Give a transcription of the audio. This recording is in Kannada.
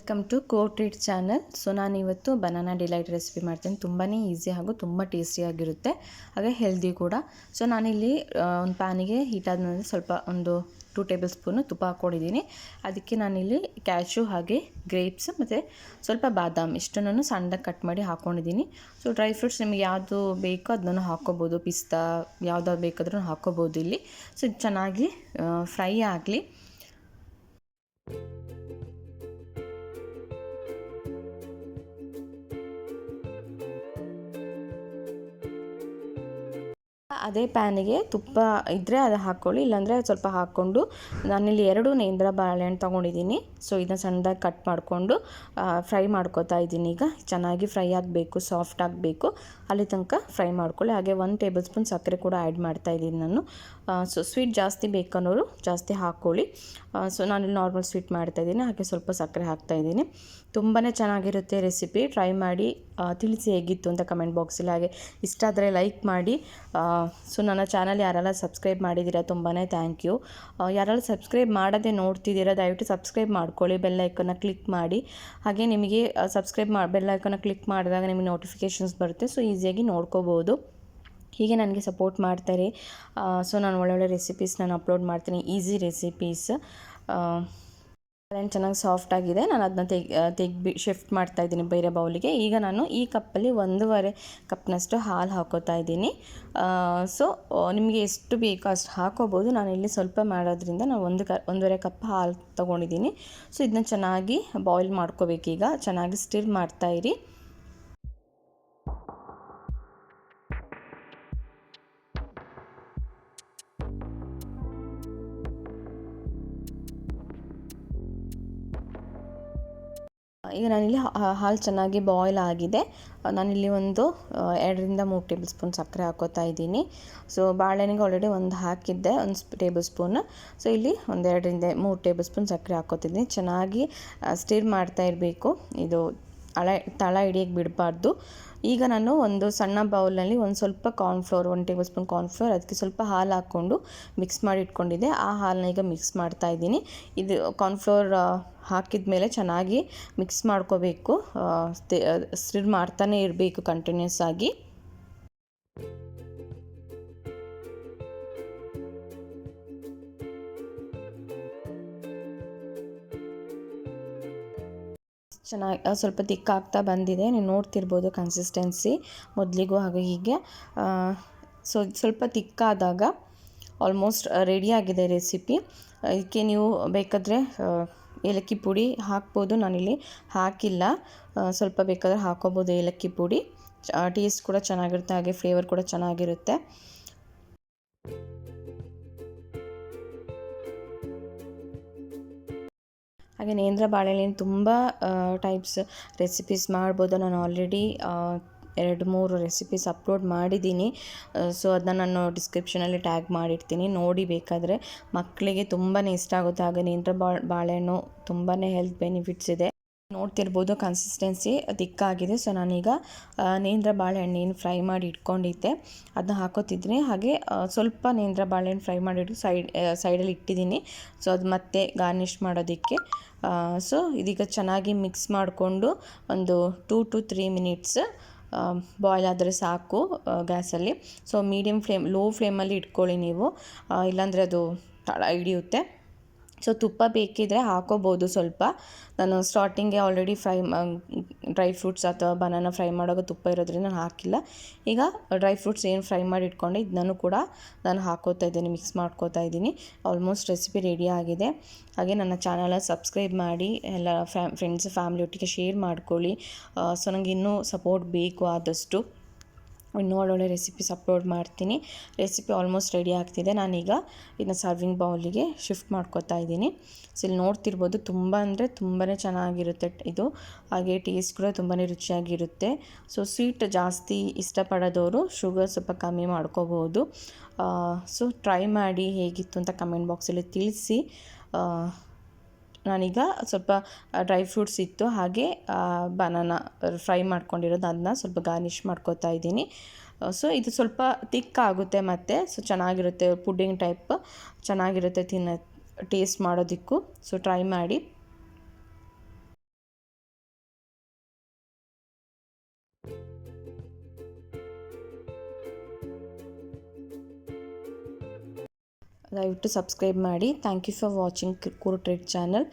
Welcome to Cotreat channel. So ನಾನಿವತ್ತು ಬನಾನಾ ಡಿಲೈಟ್ ರೆಸಿಪಿ ಮಾಡ್ತೀನಿ. ತುಂಬಾ ಈಸಿ ಹಾಗೂ ತುಂಬ ಟೇಸ್ಟಿಯಾಗಿರುತ್ತೆ, ಹಾಗೆ ಹೆಲ್ದಿ ಕೂಡ. ಸೊ ನಾನಿಲ್ಲಿ ಒಂದು ಪ್ಯಾನಿಗೆ ಹೀಟ್ ಆದಮೇಲೆ ಸ್ವಲ್ಪ ಒಂದು 2 ಟೇಬಲ್ ಸ್ಪೂನು ತುಪ್ಪ ಹಾಕ್ಕೊಂಡಿದ್ದೀನಿ. ಅದಕ್ಕೆ ನಾನಿಲ್ಲಿ ಕ್ಯಾಶ್ಯೂ ಹಾಗೆ ಗ್ರೇಪ್ಸ್ ಮತ್ತು ಸ್ವಲ್ಪ ಬಾದಾಮ್ ಇಷ್ಟನ್ನು ಸಣ್ಣದಾಗಿ ಕಟ್ ಮಾಡಿ ಹಾಕ್ಕೊಂಡಿದ್ದೀನಿ. ಸೊ ಡ್ರೈ ಫ್ರೂಟ್ಸ್ ನಿಮಗೆ ಯಾವುದು ಬೇಕೋ ಅದನ್ನು ಹಾಕ್ಕೋಬೋದು, ಪಿಸ್ತಾ ಯಾವ್ದಾದ್ರು ಬೇಕಾದ್ರೂ ಹಾಕ್ಕೋಬೋದು ಇಲ್ಲಿ. ಸೊ ಇದು ಚೆನ್ನಾಗಿ ಫ್ರೈ ಆಗಲಿ. ಅದೇ ಪ್ಯಾನಿಗೆ ತುಪ್ಪ ಇದ್ದರೆ ಅದು ಹಾಕ್ಕೊಳ್ಳಿ, ಇಲ್ಲಾಂದರೆ ಸ್ವಲ್ಪ ಹಾಕ್ಕೊಂಡು ನಾನಿಲ್ಲಿ 2 ನೇಂದ್ರ ಬಾಳೆಹಣ್ಣು ತೊಗೊಂಡಿದ್ದೀನಿ. ಸೊ ಇದನ್ನ ಸಣ್ಣದಾಗಿ ಕಟ್ ಮಾಡಿಕೊಂಡು ಫ್ರೈ ಮಾಡ್ಕೋತಾ ಇದ್ದೀನಿ. ಈಗ ಚೆನ್ನಾಗಿ ಫ್ರೈ ಆಗಬೇಕು, ಸಾಫ್ಟ್ ಆಗಬೇಕು, ಅಲ್ಲಿ ತನಕ ಫ್ರೈ ಮಾಡ್ಕೊಳ್ಳಿ. ಹಾಗೆ 1 ಟೇಬಲ್ ಸ್ಪೂನ್ ಸಕ್ಕರೆ ಕೂಡ ಆ್ಯಡ್ ಮಾಡ್ತಾಯಿದ್ದೀನಿ ನಾನು. ಸೊ ಸ್ವೀಟ್ ಜಾಸ್ತಿ ಬೇಕನ್ನೋರು ಜಾಸ್ತಿ ಹಾಕ್ಕೊಳ್ಳಿ. ಸೊ ನಾನಿಲ್ಲಿ ನಾರ್ಮಲ್ ಸ್ವೀಟ್ ಮಾಡ್ತಾಯಿದ್ದೀನಿ, ಹಾಗೆ ಸ್ವಲ್ಪ ಸಕ್ಕರೆ ಹಾಕ್ತಾಯಿದ್ದೀನಿ. ತುಂಬಾ ಚೆನ್ನಾಗಿರುತ್ತೆ ರೆಸಿಪಿ, ಟ್ರೈ ಮಾಡಿ ತಿಳಿಸಿ ಹೇಗಿತ್ತು ಅಂತ ಕಮೆಂಟ್ ಬಾಕ್ಸಲ್ಲಿ. ಹಾಗೆ ಇಷ್ಟ ಆದರೆ ಲೈಕ್ ಮಾಡಿ. ಸೊ ನನ್ನ ಚಾನಲ್ ಯಾರೆಲ್ಲ ಸಬ್ಸ್ಕ್ರೈಬ್ ಮಾಡಿದ್ದೀರಾ ತುಂಬಾ ಥ್ಯಾಂಕ್ ಯು. ಯಾರೆಲ್ಲ ಸಬ್ಸ್ಕ್ರೈಬ್ ಮಾಡದೆ ನೋಡ್ತಿದ್ದೀರಾ ದಯವಿಟ್ಟು ಸಬ್ಸ್ಕ್ರೈಬ್ ಮಾಡ್ಕೊಳ್ಳಿ, ಬೆಲ್ ಐಕನ್ನ ಕ್ಲಿಕ್ ಮಾಡಿ. ಹಾಗೆ ನಿಮಗೆ ಬೆಲ್ ಐಕನ್ನ ಕ್ಲಿಕ್ ಮಾಡಿದಾಗ ನಿಮಗೆ ನೋಟಿಫಿಕೇಷನ್ಸ್ ಬರುತ್ತೆ, ಸೊ ಈಸಿಯಾಗಿ ನೋಡ್ಕೋಬೋದು. ಹೀಗೆ ನನಗೆ ಸಪೋರ್ಟ್ ಮಾಡ್ತಾರೆ. ಸೊ ನಾನು ಒಳ್ಳೊಳ್ಳೆ ರೆಸಿಪೀಸ್ ನಾನು ಅಪ್ಲೋಡ್ ಮಾಡ್ತೀನಿ, ಈಸಿ ರೆಸಿಪೀಸ್. ಚೆನ್ನಾಗಿ ಸಾಫ್ಟ್ ಆಗಿದೆ. ನಾನು ಅದನ್ನ ತೆಗ್ದು ಶಿಫ್ಟ್ ಮಾಡ್ತಾಯಿದ್ದೀನಿ ಬೇರೆ ಬೌಲಿಗೆ. ಈಗ ನಾನು ಈ ಕಪ್ಪಲ್ಲಿ 1.5 ಕಪ್ನಷ್ಟು ಹಾಲು ಹಾಕೋತಾ ಇದ್ದೀನಿ. ಸೊ ನಿಮಗೆ ಎಷ್ಟು ಬೇಕೋ ಅಷ್ಟು ಹಾಕೋಬೋದು. ನಾನು ಇಲ್ಲಿ ಸ್ವಲ್ಪ ಮಾಡೋದ್ರಿಂದ ನಾನು 1.5 ಕಪ್ ಹಾಲು ತೊಗೊಂಡಿದ್ದೀನಿ. ಸೊ ಇದನ್ನ ಚೆನ್ನಾಗಿ ಬಾಯ್ಲ್ ಮಾಡ್ಕೋಬೇಕೀಗ. ಚೆನ್ನಾಗಿ ಸ್ಟಿರ್ ಮಾಡ್ತಾಯಿರಿ. ಈಗ ನಾನಿಲ್ಲಿ ಹಾಲು ಚೆನ್ನಾಗಿ ಬಾಯ್ಲ್ ಆಗಿದೆ. ನಾನಿಲ್ಲಿ ಒಂದು 2ರಿಂದ 3 ಟೇಬಲ್ ಸ್ಪೂನ್ ಸಕ್ಕರೆ ಹಾಕೋತಾ ಇದ್ದೀನಿ. ಸೊ ಬಾಳೆಹಣ್ಣಿಗೆ ಆಲ್ರೆಡಿ ಒಂದು ಹಾಕಿದ್ದೆ, 1 ಟೇಬಲ್ ಸ್ಪೂನ್. ಸೊ ಇಲ್ಲಿ 2ರಿಂದ 3 ಟೇಬಲ್ ಸ್ಪೂನ್ ಸಕ್ಕರೆ ಹಾಕೋತಿದ್ದೀನಿ. ಚೆನ್ನಾಗಿ ಸ್ಟಿರ್ ಮಾಡ್ತಾ ಇರಬೇಕು, ಇದು ತಳ ಹಿಡಿಯೋಕ್ಕೆ ಬಿಡಬಾರ್ದು. ಈಗ ನಾನು ಒಂದು ಸಣ್ಣ ಬೌಲ್ನಲ್ಲಿ ಒಂದು ಸ್ವಲ್ಪ ಕಾರ್ನ್ಫ್ಲೋರ್, 1 ಟೇಬಲ್ ಸ್ಪೂನ್ ಕಾರ್ನ್ಫ್ಲೋರ್, ಅದಕ್ಕೆ ಸ್ವಲ್ಪ ಹಾಲು ಹಾಕ್ಕೊಂಡು ಮಿಕ್ಸ್ ಮಾಡಿ ಇಟ್ಕೊಂಡಿದ್ದೆ. ಆ ಹಾಲನ್ನ ಈಗ ಮಿಕ್ಸ್ ಮಾಡ್ತಾ ಇದ್ದೀನಿ. ಇದು ಕಾರ್ನ್ಫ್ಲೋರ್ ಹಾಕಿದ ಮೇಲೆ ಚೆನ್ನಾಗಿ ಮಿಕ್ಸ್ ಮಾಡ್ಕೋಬೇಕು, ಸ್ಟಿರ್ ಮಾಡ್ತಾನೆ ಇರಬೇಕು ಕಂಟಿನ್ಯೂಸ್ ಆಗಿ. ಚೆನ್ನಾಗಿ ಸ್ವಲ್ಪ ತಿಕ್ಕಾಗ್ತಾ ಬಂದಿದೆ, ನೀವು ನೋಡ್ತಿರ್ಬೋದು ಕನ್ಸಿಸ್ಟೆನ್ಸಿ ಮೊದಲಿಗೂ ಹಾಗೆ ಹೀಗೆ. ಸೊ ಸ್ವಲ್ಪ ತಿಕ್ಕಾದಾಗ ಆಲ್ಮೋಸ್ಟ್ ರೆಡಿಯಾಗಿದೆ ರೆಸಿಪಿ. ಇದಕ್ಕೆ ನೀವು ಬೇಕಾದರೆ ಏಲಕ್ಕಿ ಪುಡಿ ಹಾಕ್ಬೋದು, ನಾನಿಲ್ಲಿ ಹಾಕಿಲ್ಲ. ಸ್ವಲ್ಪ ಬೇಕಾದರೆ ಹಾಕ್ಕೋಬೋದು ಏಲಕ್ಕಿ ಪುಡಿ, ಟೇಸ್ಟ್ ಕೂಡ ಚೆನ್ನಾಗಿರುತ್ತೆ, ಹಾಗೆ ಫ್ಲೇವರ್ ಕೂಡ ಚೆನ್ನಾಗಿರುತ್ತೆ. ಹಾಗೆ ನೇಂದ್ರ ಬಾಳೆಹಣ್ಣಿನ ತುಂಬ ಟೈಪ್ಸ್ ರೆಸಿಪೀಸ್ ಮಾಡ್ಬೋದು. ನಾನು ಆಲ್ರೆಡಿ 2-3 ರೆಸಿಪೀಸ್ ಅಪ್ಲೋಡ್ ಮಾಡಿದ್ದೀನಿ. ಸೊ ಅದನ್ನ ನಾನು ಡಿಸ್ಕ್ರಿಪ್ಷನಲ್ಲಿ ಟ್ಯಾಗ್ ಮಾಡಿರ್ತೀನಿ, ನೋಡಿ ಬೇಕಾದರೆ. ಮಕ್ಕಳಿಗೆ ತುಂಬಾ ಇಷ್ಟ ಆಗುತ್ತೆ. ಹಾಗೆ ನೇಂದ್ರ ಬಾಳೆಹಣ್ಣು ತುಂಬಾ ಹೆಲ್ತ್ ಬೆನಿಫಿಟ್ಸ್ ಇದೆ. ನೋಡ್ತಿರ್ಬೋದು ಕನ್ಸಿಸ್ಟೆನ್ಸಿ ತಿಕ್ಕಾಗಿದೆ. ಸೊ ನಾನೀಗ ನೇಂದ್ರ ಬಾಳೆಹಣ್ಣೇನು ಫ್ರೈ ಮಾಡಿ ಇಟ್ಕೊಂಡಿದ್ದೆ ಅದನ್ನ ಹಾಕೋತಿದ್ದೀನಿ. ಹಾಗೆ ಸ್ವಲ್ಪ ನೇಂದ್ರ ಬಾಳೆಹಣ್ಣು ಫ್ರೈ ಮಾಡಿಟ್ಟು ಸೈಡಲ್ಲಿ ಇಟ್ಟಿದ್ದೀನಿ. ಸೊ ಅದು ಮತ್ತೆ ಗಾರ್ನಿಷ್ ಮಾಡೋದಕ್ಕೆ. ಸೊ ಇದೀಗ ಚೆನ್ನಾಗಿ ಮಿಕ್ಸ್ ಮಾಡಿಕೊಂಡು ಒಂದು 2 to 3 ಮಿನಿಟ್ಸ್ ಬಾಯ್ಲ್ ಆದರೆ ಸಾಕು ಗ್ಯಾಸಲ್ಲಿ. ಸೊ ಲೋ ಫ್ಲೇಮಲ್ಲಿ ಇಟ್ಕೊಳ್ಳಿ ನೀವು, ಇಲ್ಲಾಂದರೆ ಅದು ತಳ ಹಿಡಿಯುತ್ತೆ. ಸೊ ತುಪ್ಪ ಬೇಕಿದ್ದರೆ ಹಾಕೋಬೋದು ಸ್ವಲ್ಪ. ನಾನು ಸ್ಟಾರ್ಟಿಂಗ್ಗೆ ಆಲ್ರೆಡಿ ಡ್ರೈ ಫ್ರೂಟ್ಸ್ ಅಥವಾ ಬನಾನಾ ಫ್ರೈ ಮಾಡುವಾಗ ತುಪ್ಪ ಇರೋದ್ರಿಂದ ನಾನು ಹಾಕಿಲ್ಲ. ಈಗ ಡ್ರೈ ಫ್ರೂಟ್ಸ್ ಏನು ಫ್ರೈ ಮಾಡಿ ಇಟ್ಕೊಂಡು ಇದನ್ನು ಕೂಡ ನಾನು ಹಾಕೋತಾ ಇದ್ದೀನಿ, ಮಿಕ್ಸ್ ಮಾಡ್ಕೋತಾ ಇದ್ದೀನಿ. ಆಲ್ಮೋಸ್ಟ್ ರೆಸಿಪಿ ರೆಡಿ ಆಗಿದೆ. ಹಾಗೆ ನನ್ನ ಚಾನಲ್ ಸಬ್ಸ್ಕ್ರೈಬ್ ಮಾಡಿ, ಎಲ್ಲ ಫ್ರೆಂಡ್ಸ್ ಫ್ಯಾಮಿಲಿ ಒಟ್ಟಿಗೆ ಶೇರ್ ಮಾಡ್ಕೊಳ್ಳಿ. ಸೊ ನನಗೆ ಇನ್ನೂ ಸಪೋರ್ಟ್ ಬೇಕು ಆದಷ್ಟು. ಇನ್ನೂ ಒಳ್ಳೊಳ್ಳೆ ರೆಸಿಪೀಸ್ ಅಪ್ಲೋಡ್ ಮಾಡ್ತೀನಿ. ರೆಸಿಪಿ ಆಲ್ಮೋಸ್ಟ್ ರೆಡಿ ಆಗ್ತಿದೆ. ನಾನೀಗ ಇದನ್ನ ಸರ್ವಿಂಗ್ ಬೌಲಿಗೆ ಶಿಫ್ಟ್ ಮಾಡ್ಕೋತಾ ಇದ್ದೀನಿ. ಸೊ ಇಲ್ಲಿ ನೋಡ್ತಿರ್ಬೋದು ತುಂಬ ಅಂದರೆ ತುಂಬಾ ಚೆನ್ನಾಗಿರುತ್ತೆ ಇದು, ಹಾಗೆ ಟೇಸ್ಟ್ ಕೂಡ ತುಂಬಾ ರುಚಿಯಾಗಿರುತ್ತೆ. ಸೊ ಸ್ವೀಟ್ ಜಾಸ್ತಿ ಇಷ್ಟಪಡೋದವರು ಶುಗರ್ ಸ್ವಲ್ಪ ಕಮ್ಮಿ ಮಾಡ್ಕೋಬೋದು. ಸೊ ಟ್ರೈ ಮಾಡಿ ಹೇಗಿತ್ತು ಅಂತ ಕಮೆಂಟ್ ಬಾಕ್ಸಲ್ಲಿ ತಿಳಿಸಿ. ನಾನೀಗ ಸ್ವಲ್ಪ ಡ್ರೈ ಫ್ರೂಟ್ಸ್ ಇತ್ತು, ಹಾಗೆ ಬನಾನಾ ಫ್ರೈ ಮಾಡ್ಕೊಂಡಿರೋದು, ಅದನ್ನ ಸ್ವಲ್ಪ ಗಾರ್ನಿಷ್ ಮಾಡ್ಕೋತಾ ಇದ್ದೀನಿ. ಸೊ ಇದು ಸ್ವಲ್ಪ ತಿಕ್ಕಾಗುತ್ತೆ ಮತ್ತು. ಸೊ ಚೆನ್ನಾಗಿರುತ್ತೆ, ಪುಡ್ಡಿಂಗ್ ಟೈಪ್ ಚೆನ್ನಾಗಿರುತ್ತೆ ಟೇಸ್ಟ್ ಮಾಡೋದಕ್ಕೂ. ಸೊ ಟ್ರೈ ಮಾಡಿ. ದಯವಿಟ್ಟು ಸಬ್ಸ್ಕ್ರೈಬ್ ಮಾಡಿ. ಥ್ಯಾಂಕ್ ಯು ಫಾರ್ ವಾಚಿಂಗ್ ಕುರು ಟ್ರೆಡ್ ಚಾನಲ್.